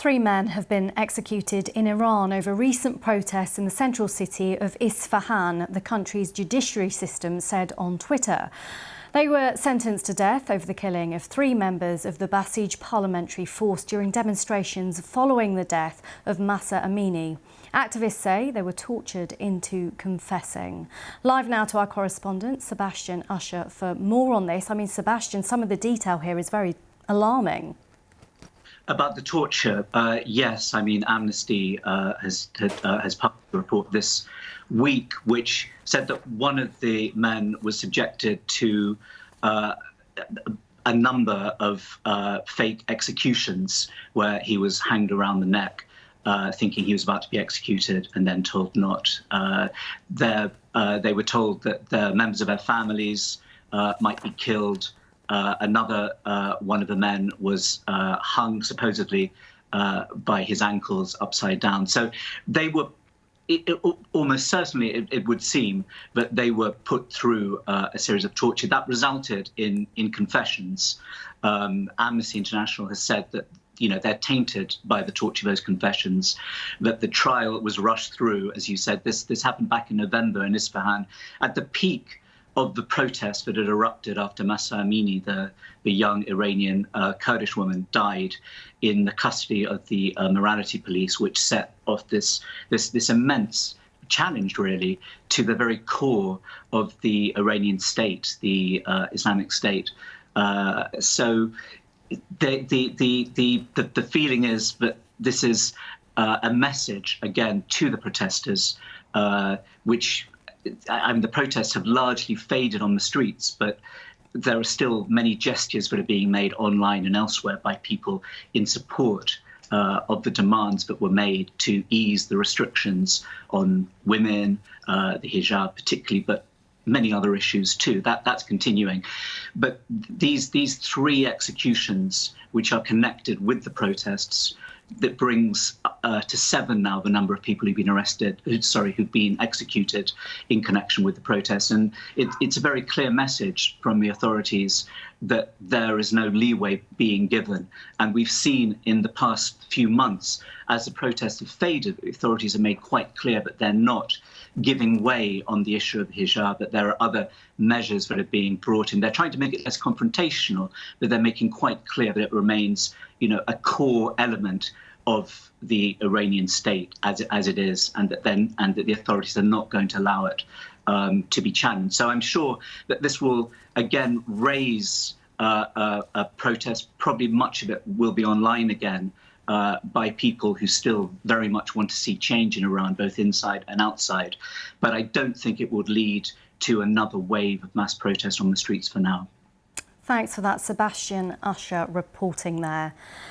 3 men have been executed in Iran over recent protests in the central city of Isfahan, the country's judiciary system said on Twitter. They were sentenced to death over the killing of 3 members of the Basij parliamentary force during demonstrations following the death of Mahsa Amini. Activists say they were tortured into confessing. Live now to our correspondent, Sebastian Usher, for more on this. I mean, Sebastian, some of the detail here is very alarming. About the torture, yes. I mean, Amnesty has published a report this week which said that one of the men was subjected to a number of fake executions where he was hanged around the neck, thinking he was about to be executed and then told not. They were told that the members of their families might be killed. Another one of the men was hung supposedly by his ankles upside down. So they were, almost certainly it would seem that they were put through a series of torture that resulted in confessions. Amnesty International has said that they're tainted by the torture of those confessions, that the trial was rushed through. As you said, this happened back in November in Isfahan at the peak of the protests that had erupted after Mahsa Amini, the young Iranian Kurdish woman, died in the custody of the morality police, which set off this immense challenge, really, to the very core of the Iranian state, the Islamic State. So the feeling is that this is a message, again, to the protesters, which the protests have largely faded on the streets, but there are still many gestures that are being made online and elsewhere by people in support of the demands that were made to ease the restrictions on women, the hijab particularly, but many other issues too. That's continuing. But these 3 executions, which are connected with the protests, that brings to 7 now the number of people who've been executed in connection with the protests. And it's a very clear message from the authorities that there is no leeway being given. And we've seen in the past few months, as the protests have faded, the authorities have made quite clear that they're not giving way on the issue of hijab, that there are other measures that are being brought in. They're trying to make it less confrontational, but they're making quite clear that it remains, a core element of the Iranian state as it is, and that the authorities are not going to allow it to be challenged. So I'm sure that this will again raise a protest. Probably much of it will be online again, by people who still very much want to see change in Iran, both inside and outside. But I don't think it would lead to another wave of mass protest on the streets for now. Thanks for that, Sebastian Usher, reporting there.